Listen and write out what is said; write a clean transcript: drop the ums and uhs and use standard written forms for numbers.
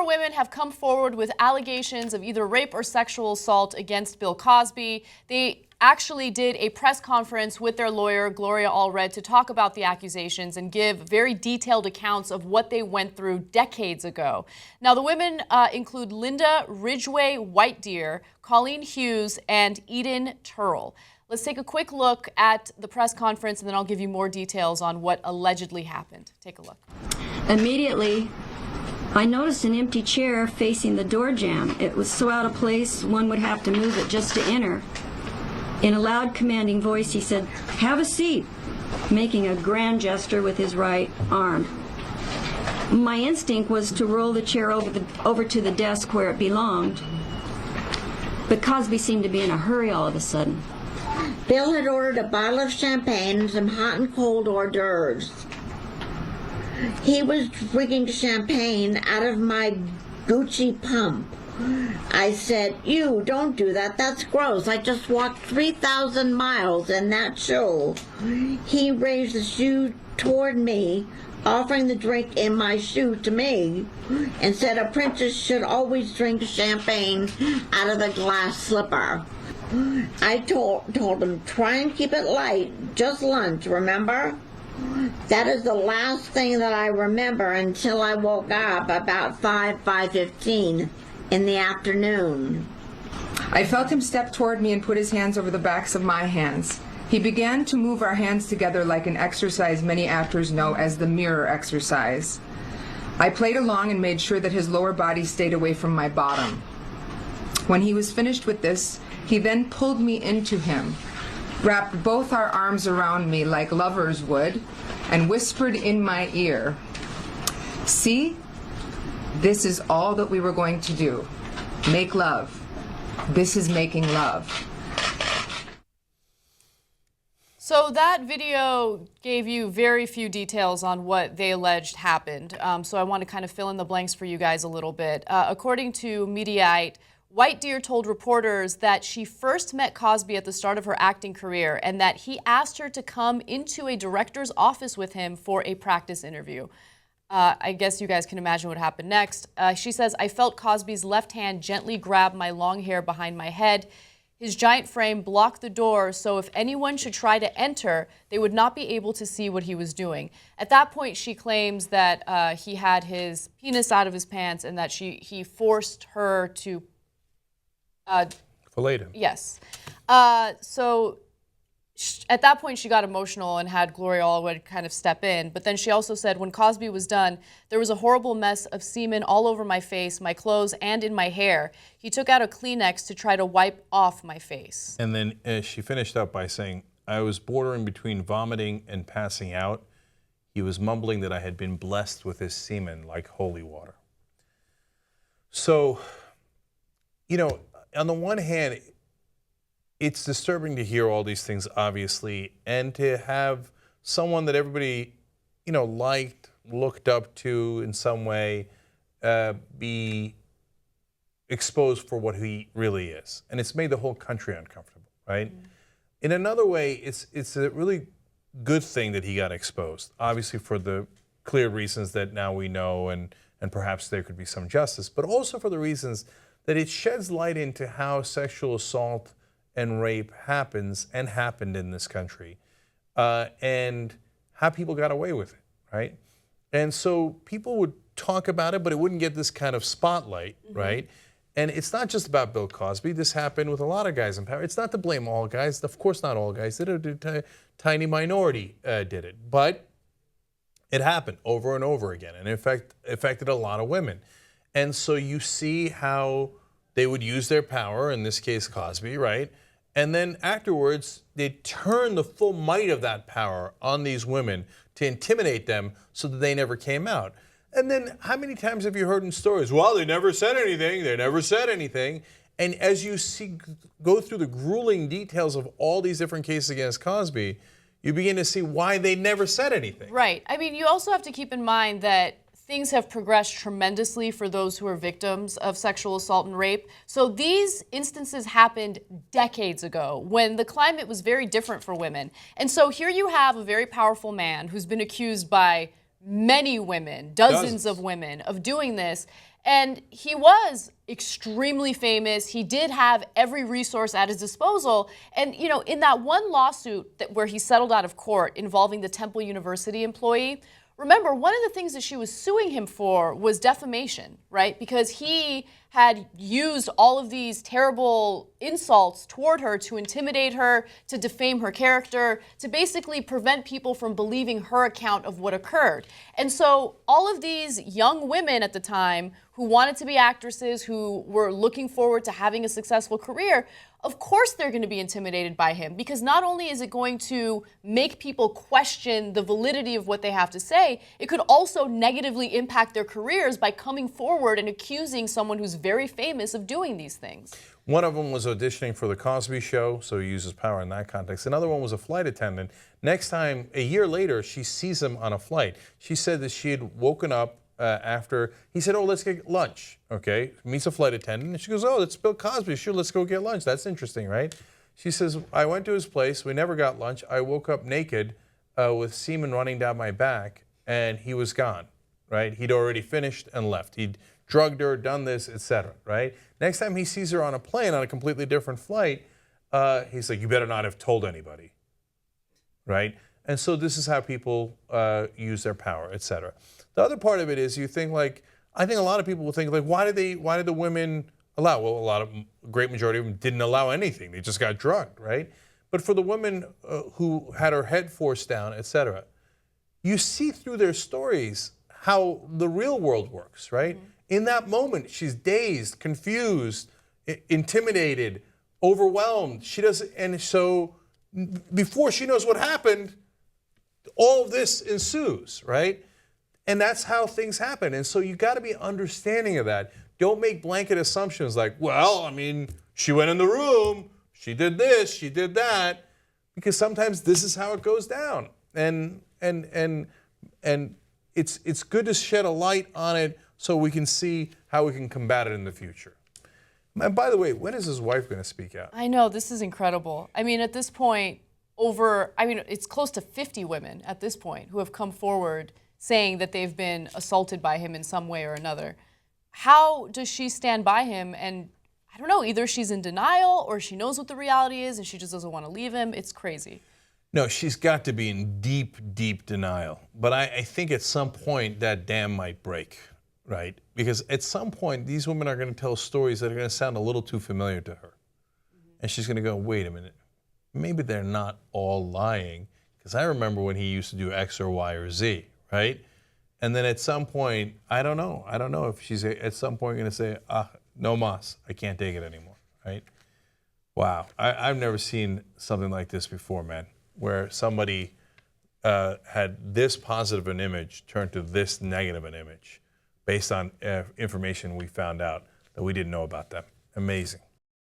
more women have come forward with allegations of either rape or sexual assault against Bill Cosby. They actually did a press conference with their lawyer, Gloria Allred, to talk about the accusations and give very detailed accounts of what they went through decades ago. Now, the women include Ridgeway Whitedeer, Colleen Hughes, and Eden Tirl. Let's take a quick look at the press conference, and then I'll give you more details on what allegedly happened. Take a look. Immediately, I noticed an empty chair facing the door jamb. It was so out of place, one would have to move it just to enter. In a loud, commanding voice, he said, "Have a seat," making a grand gesture with his right arm. My instinct was to roll the chair over to the desk where it belonged, but Cosby seemed to be in a hurry all of a sudden. Bill had ordered a bottle of champagne and some hot and cold hors d'oeuvres. He was drinking champagne out of my Gucci pump. I said, "You, don't do that. That's gross. I just walked 3,000 miles in that shoe." He raised the shoe toward me, offering the drink in my shoe to me, and said a princess should always drink champagne out of a glass slipper. I told him, "Try and keep it light. Just lunch, remember?" That is the last thing that I remember until I woke up about 5:15 in the afternoon. I felt him step toward me and put his hands over the backs of my hands. He began to move our hands together like an exercise many actors know as the mirror exercise. I played along and made sure that his lower body stayed away from my bottom. When he was finished with this, he then pulled me into him, wrapped both our arms around me like lovers would, and whispered in my ear, "See? This is all that we were going to do. Make love. This is making love." So that video gave you very few details on what they alleged happened. So I want to kind of fill in the blanks for you guys a little bit. According to Mediaite, Whitedeer told reporters that she first met Cosby at the start of her acting career and that he asked her to come into a director's office with him for a practice interview. I guess you guys can imagine what happened next. She says, "I felt Cosby's left hand gently grab my long hair behind my head. His giant frame blocked the door, so if anyone should try to enter, they would not be able to see what he was doing." At that point, she claims that he had his penis out of his pants and that he forced her to fillet him. Yes. So at that point, she got emotional and had Gloria Allred kind of step in. But then she also said, "When Cosby was done, there was a horrible mess of semen all over my face, my clothes, and in my hair. He took out a Kleenex to try to wipe off my face." And then she finished up by saying, "I was bordering between vomiting and passing out. He was mumbling that I had been blessed with his semen like holy water." So, you know, on the one hand, it's disturbing to hear all these things, obviously, and to have someone that everybody, you know, liked, looked up to in some way, be exposed for what he really is. And it's made the whole country uncomfortable, right? Mm-hmm. In another way, it's a really good thing that he got exposed, obviously for the clear reasons that now we know, and perhaps there could be some justice, but also for the reasons that it sheds light into how sexual assault and rape happens and happened in this country, and how people got away with it, right? And so people would talk about it, but it wouldn't get this kind of spotlight, mm-hmm. right? And it's not just about Bill Cosby. This happened with a lot of guys in power. It's not to blame all guys. Of course not all guys did it. A tiny minority did it. But it happened over and over again, and in fact affected a lot of women. And so you see how they would use their power, in this case Cosby, right? And then afterwards, they turn the full might of that power on these women to intimidate them so that they never came out. And then how many times have you heard in stories, well, they never said anything, they never said anything. And as you go through the grueling details of all these different cases against Cosby, you begin to see why they never said anything. Right. I mean, you also have to keep in mind that things have progressed tremendously for those who are victims of sexual assault and rape. So these instances happened decades ago when the climate was very different for women. And so here you have a very powerful man who's been accused by many women, dozens of women, of doing this. And he was extremely famous. He did have every resource at his disposal. And, you know, in that one lawsuit where he settled out of court involving the Temple University employee, remember, one of the things that she was suing him for was defamation, right? Because he had used all of these terrible insults toward her to intimidate her, to defame her character, to basically prevent people from believing her account of what occurred. And so all of these young women at the time who wanted to be actresses, who were looking forward to having a successful career, of course they're going to be intimidated by him, because not only is it going to make people question the validity of what they have to say, it could also negatively impact their careers by coming forward and accusing someone who's very famous of doing these things. One of them was auditioning for the Cosby Show, so he uses power in that context. Another one was a flight attendant. Next time, a year later, she sees him on a flight. She said that she had woken up after, he said, oh, let's get lunch, okay? Meets a flight attendant, and she goes, oh, it's Bill Cosby, sure, let's go get lunch. That's interesting, right? She says, I went to his place, we never got lunch. I woke up naked with semen running down my back, and he was gone, right? He'd already finished and left. He'd drugged her, done this, etc., right? Next time he sees her on a plane on a completely different flight, he's like, you better not have told anybody, right? And so this is how people use their power, etc. The other part of it is you think like, I think a lot of people will think like, why did the women allow? Well, a great majority of them didn't allow anything. They just got drugged, right? But for the women who had her head forced down, etc., you see through their stories how the real world works, right? Mm-hmm. In that moment, she's dazed, confused, intimidated, overwhelmed. She doesn't, and so before she knows what happened, all of this ensues, right? And that's how things happen. And so you got to be understanding of that. Don't make blanket assumptions like, well, I mean, she went in the room, she did this, she did that, because sometimes this is how it goes down. And it's good to shed a light on it so we can see how we can combat it in the future. And by the way, when is his wife going to speak out? I know, this is incredible. I mean, at this point, it's close to 50 women at this point who have come forward saying that they've been assaulted by him in some way or another. How does she stand by him? And I don't know, either she's in denial or she knows what the reality is and she just doesn't want to leave him. It's crazy. No, she's got to be in deep, deep denial. But I think at some point that dam might break, right? Because at some point, these women are going to tell stories that are going to sound a little too familiar to her. Mm-hmm. And she's going to go, wait a minute, maybe they're not all lying. Because I remember when he used to do X or Y or Z, right? And then at some point, I don't know if she's at some point going to say, no mas, I can't take it anymore, right? Wow, I've never seen something like this before, man, where somebody had this positive an image turned to this negative an image based on information we found out that we didn't know about them. Amazing.